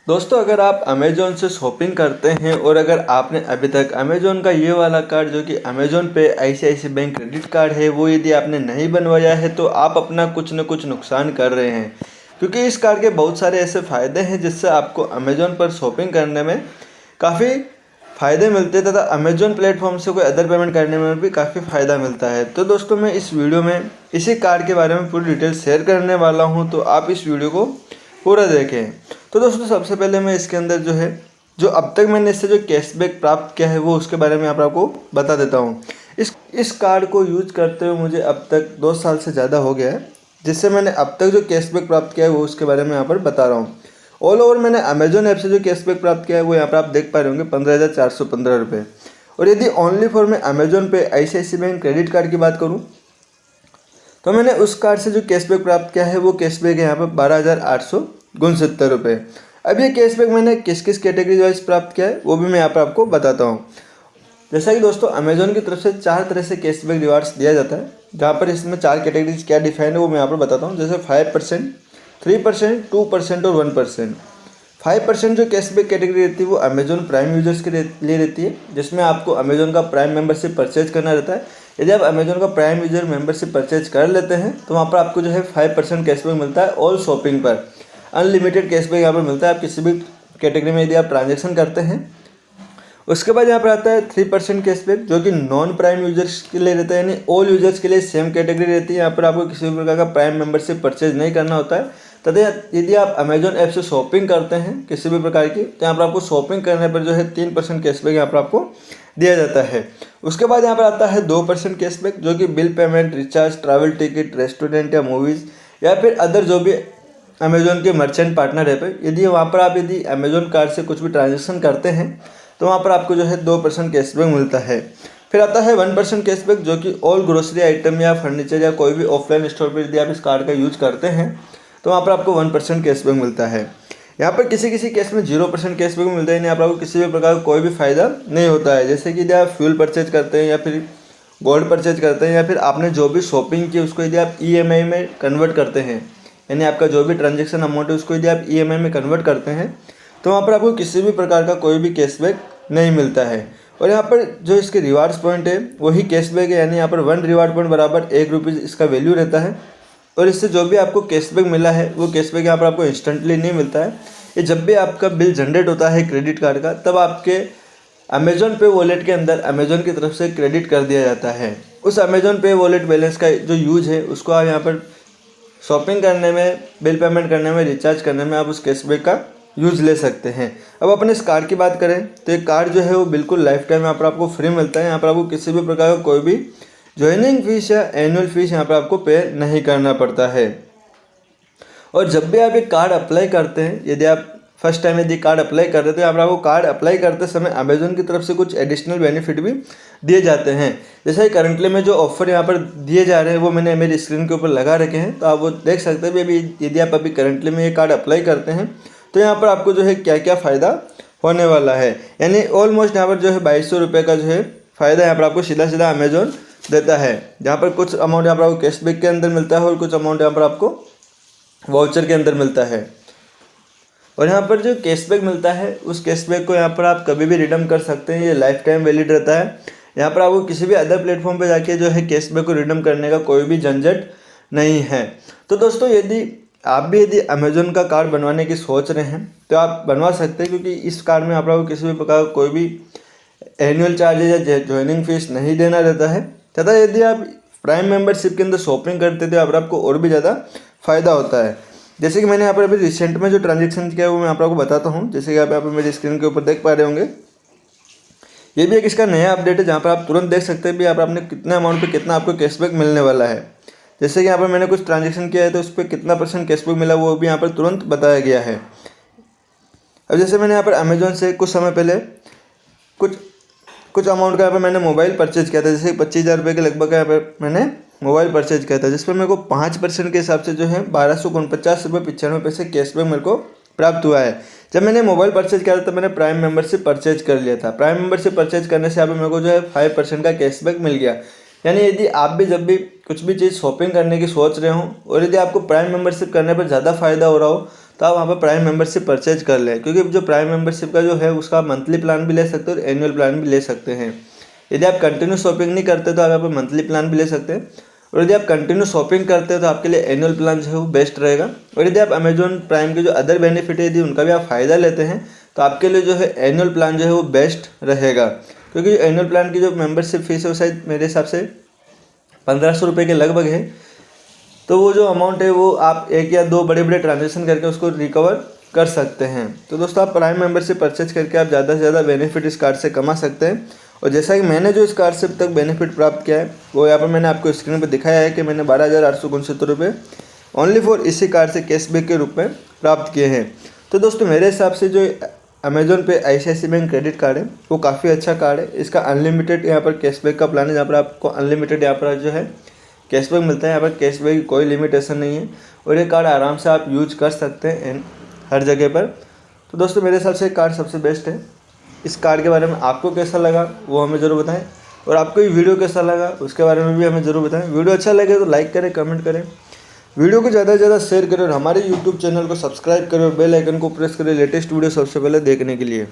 दोस्तों, अगर आप अमेज़ॉन से शॉपिंग करते हैं और अगर आपने अभी तक अमेज़ॉन का ये वाला कार्ड जो कि अमेज़ॉन पे ICICI बैंक क्रेडिट कार्ड है वो यदि आपने नहीं बनवाया है तो आप अपना कुछ न कुछ नुकसान कर रहे हैं। क्योंकि इस कार्ड के बहुत सारे ऐसे फ़ायदे हैं जिससे आपको अमेज़ॉन पर शॉपिंग करने में काफ़ी फ़ायदे मिलते हैं तथा अमेज़ॉन प्लेटफॉर्म से कोई अदर पेमेंट करने में भी काफ़ी फ़ायदा मिलता है। तो दोस्तों, मैं इस वीडियो में इसी कार्ड के बारे में पूरी डिटेल शेयर करने वाला हूँ, तो आप इस वीडियो को पूरा देखें। तो दोस्तों, सबसे पहले मैं इसके अंदर जो अब तक मैंने इससे जो कैशबैक प्राप्त किया है वो उसके बारे में आपको बता देता हूँ। इस कार्ड को यूज करते हुए मुझे अब तक 2 साल से ज़्यादा हो गया है, जिससे मैंने अब तक जो कैशबैक प्राप्त किया है वो उसके बारे में यहाँ पर बता रहा हूँ। ऑल ओवर मैंने अमेजोन ऐप से जो कैशबैक प्राप्त किया है वो यहाँ पर आप देख पा रहे होंगे 15,415 रुपये। और यदि ओनली फॉर मैं अमेजोन पे ICICI बैंक क्रेडिट कार्ड की बात करूँ तो मैंने उस कार्ड से जो कैशबैक प्राप्त किया है वो कैशबैक है यहाँ पर 12,869 रुपये। अब ये कैशबैक मैंने किस किस कैटेगरी वाइज प्राप्त किया है वो भी मैं यहाँ पर आपको बताता हूँ। जैसा कि दोस्तों, अमेजोन की तरफ से 4 तरह से कैशबैक रिवार्ड्स दिया जाता है, जहाँ पर इसमें 4 कैटेगरीज क्या डिफाइन है वो मैं यहाँ पर बताता हूँ। जैसे 5%, 3%, 2% और 1%। 5% जो कैशबैक कैटेगरी रहती है वो अमेजोन प्राइम यूजर्स के लिए रहती है, जिसमें आपको अमेजोन का प्राइम मेंबरशिप परचेज करना रहता है। यदि आप अमेजोन का प्राइम यूजर मेंबरशिप परचेज कर लेते हैं तो वहाँ पर आपको 5% कैशबैक मिलता है ऑल शॉपिंग पर। अनलिमिटेड कैशबैक यहाँ पर मिलता है आप किसी भी कैटेगरी में यदि आप ट्रांजेक्शन करते हैं। उसके बाद यहाँ पर आता है 3% कैशबैक, जो कि नॉन प्राइम यूजर्स के लिए रहता है, यानी ऑल यूजर्स के लिए सेम कैटेगरी रहती है। यहाँ पर आपको किसी भी प्रकार का प्राइम मेंबरशिप परचेज नहीं करना होता है। तथा यदि आप अमेजोन ऐप से शॉपिंग करते हैं किसी भी प्रकार की तो यहाँ पर आपको शॉपिंग करने पर 3% कैशबैक यहाँ पर आपको दिया जाता है। उसके बाद यहाँ पर आता है 2% कैशबैक, जो कि bill payment, recharge, travel ticket, restaurant या मूवीज़ या फिर अदर जो भी अमेजोन के मर्चेंट पार्टनर है पर यदि वहाँ पर आप यदि अमेजोन कार्ड से कुछ भी ट्रांजेक्शन करते हैं तो वहाँ पर आपको 2% कैशबैक मिलता है। फिर आता है 1% कैशबैक, जो कि ऑल ग्रोसरी आइटम या फर्नीचर या कोई भी ऑफलाइन स्टोर पर यदि आप इस कार्ड का यूज करते हैं तो वहाँ पर आपको 1% कैशबैक मिलता है। यहाँ पर किसी किसी केस में 0% कैशबैक मिलता है, यानी आप आपको किसी भी प्रकार का कोई भी फ़ायदा नहीं होता है। जैसे कि यदि आप फ्यूल परचेज करते हैं या फिर गोल्ड परचेज करते हैं या फिर आपने जो भी शॉपिंग की उसको यदि आप EMI में कन्वर्ट करते हैं, यानी आपका जो भी ट्रांजेक्शन अमाउंट है उसको यदि आप EMI में कन्वर्ट करते हैं तो वहाँ पर आपको किसी भी प्रकार का कोई भी कैशबैक नहीं मिलता है। और यहाँ पर जो इसके रिवार्ड्स पॉइंट है वही कैशबैक है, यानी यहाँ पर 1 रिवार्ड पॉइंट बराबर 1 रुपीज़ इसका वैल्यू रहता है। और इससे जो भी आपको कैशबैक मिला है वो कैशबैक यहाँ पर आपको इंस्टेंटली नहीं मिलता है। ये जब भी आपका बिल जनरेट होता है क्रेडिट कार्ड का तब आपके अमेजोन पे वॉलेट के अंदर अमेजोन की तरफ से क्रेडिट कर दिया जाता है। उस अमेजोन पे वॉलेट बैलेंस का जो यूज है उसको आप यहाँ पर शॉपिंग करने में, बिल पेमेंट करने में, रिचार्ज करने में आप उस कैशबैक का यूज़ ले सकते हैं। अब अपने इस कार्ड की बात करें तो ये कार्ड जो है वो बिल्कुल लाइफ टाइम यहाँ पर आपको फ्री मिलता है। यहाँ पर आपको किसी भी प्रकार का कोई भी ज्वाइनिंग फीस या एनुअल फीस यहाँ पर आपको पे नहीं करना पड़ता है। और जब भी आप ये कार्ड अप्लाई करते हैं, यदि आप फर्स्ट टाइम यदि कार्ड अप्लाई कर रहे थे, यहाँ पर आपको कार्ड अप्लाई करते समय अमेजोन की तरफ से कुछ एडिशनल बेनिफिट भी दिए जाते हैं। जैसे करंटली में जो ऑफर यहाँ पर दिए जा रहे हैं वो मैंने मेरी स्क्रीन के ऊपर लगा रखे हैं, तो आप वो देख सकते हैं। अभी यदि आप अभी करंटली में ये कार्ड अप्लाई करते हैं तो यहाँ पर आपको क्या क्या फ़ायदा होने वाला है, यानी ऑलमोस्ट यहाँ पर 2200 रुपये का फ़ायदा यहाँ पर आपको सीधा सीधा अमेजोन देता है। जहाँ पर कुछ अमाउंट यहाँ पर आपको कैशबैक के अंदर मिलता है और कुछ अमाउंट यहाँ पर आपको वाउचर के अंदर मिलता है। और यहाँ पर जो कैशबैक मिलता है उस कैशबैक को यहाँ पर आप कभी भी रिडीम कर सकते हैं, ये लाइफ टाइम वैलिड रहता है। यहाँ पर आपको किसी भी अदर प्लेटफॉर्म पे जाके कैशबैक को रिडीम करने का कोई भी झंझट नहीं है। तो दोस्तों, यदि अमेजोन का कार्ड बनवाने की सोच रहे हैं तो आप बनवा सकते हैं, क्योंकि इस कार्ड में आपको किसी भी प्रकार का कोई भी एनुअल चार्जेज या ज्वाइनिंग फीस नहीं देना रहता है। तथा यदि आप प्राइम मेंबरशिप के अंदर शॉपिंग करते थे तो आपको और भी ज़्यादा फ़ायदा होता है। जैसे कि मैंने यहाँ पर अभी रिसेंट में जो ट्रांजेक्शन किया है वो मैं आपको बताता हूँ। जैसे कि आप यहाँ पर मेरी स्क्रीन के ऊपर देख पा रहे होंगे, ये भी एक इसका नया अपडेट है जहाँ पर आप तुरंत देख सकते हैं भी आपने कितना अमाउंट पे कितना आपको कैशबैक मिलने वाला है। जैसे कि यहाँ पर मैंने कुछ ट्रांजेक्शन किया है तो उस पर कितना % कैशबैक मिला वो भी यहाँ पर तुरंत बताया गया है। अब जैसे मैंने यहाँ पर अमेजोन से कुछ समय पहले कुछ अमाउंट का यहाँ पर मैंने मोबाइल परचेज किया था, जैसे 25,000 रुपये के लगभग यहाँ पर मैंने मोबाइल परचेज किया था, जिस पर मेरे को 5% के हिसाब से 1249 रुपये 95 पैसे कैशबैक मेरे को प्राप्त हुआ है। जब मैंने मोबाइल परचेज किया था तब मैंने प्राइम मेंबरशिप परचेज कर लिया था। प्राइम मेंबरशिप परचेज करने से यहाँ पर मेरे को 5% का कैशबैक मिल गया। यानी यदि आप भी जब भी कुछ भी चीज़ शॉपिंग करने की सोच रहे हो और यदि आपको प्राइम मेंबरशिप करने पर ज़्यादा फ़ायदा हो रहा हो तो आप वहाँ पर प्राइम मेंबरशिप परचेज कर लें, क्योंकि जो प्राइम मेंबरशिप का जो है उसका मंथली प्लान भी ले सकते हैं और एनुअल प्लान भी ले सकते हैं। यदि आप कंटिन्यू शॉपिंग नहीं करते तो आप यहाँ पर मंथली प्लान भी ले सकते हैं, और यदि आप कंटिन्यू शॉपिंग करते हैं तो आपके लिए एनुअल प्लान जो है वो बेस्ट रहेगा। और यदि आप अमेजॉन प्राइम के जो अदर बेनिफिट है यदि उनका भी आप फ़ायदा लेते हैं तो आपके लिए जो है एनुअल प्लान जो है वो बेस्ट रहेगा, क्योंकि एनुअल प्लान की जो मेंबरशिप फीस है वो शायद मेरे हिसाब से 1500 रुपये के लगभग है। तो वो जो अमाउंट है वो आप एक या दो बड़े बड़े ट्रांजेक्शन करके उसको रिकवर कर सकते हैं। तो दोस्तों आप प्राइम मेंबरशिप परचेज करके आप ज़्यादा से ज़्यादा बेनिफिट इस कार्ड से कमा सकते हैं। और जैसा कि मैंने जो इस कार्ड से अब तक बेनिफिट प्राप्त किया है वो यहाँ पर मैंने आपको स्क्रीन पर दिखाया है कि मैंने 12,869 रुपये ओनली फॉर इसी कार्ड से कैशबैक के रूप में प्राप्त किए हैं। तो दोस्तों मेरे हिसाब से जो अमेजॉन पे ICICI बैंक क्रेडिट कार्ड है वो काफ़ी अच्छा कार्ड है। इसका अनलिमिटेड यहाँ पर कैशबैक का प्लान है, जहाँ पर आपको अनलिमिटेड यहाँ पर जो है कैशबैक मिलता है। यहाँ पर कैशबैक की कोई लिमिटेशन नहीं है और ये कार्ड आराम से आप यूज कर सकते हैं हर जगह पर। तो दोस्तों मेरे हिसाब से कार्ड सबसे बेस्ट है। इस कार्ड के बारे में आपको कैसा लगा वो हमें ज़रूर बताएं, और आपको ये वीडियो कैसा लगा उसके बारे में भी हमें ज़रूर बताएं। वीडियो अच्छा लगे तो लाइक करें, कमेंट करें, वीडियो को ज़्यादा से ज़्यादा शेयर करें और हमारे YouTube चैनल को सब्सक्राइब करें और बेल आइकन को प्रेस करें लेटेस्ट वीडियो सबसे पहले देखने के लिए।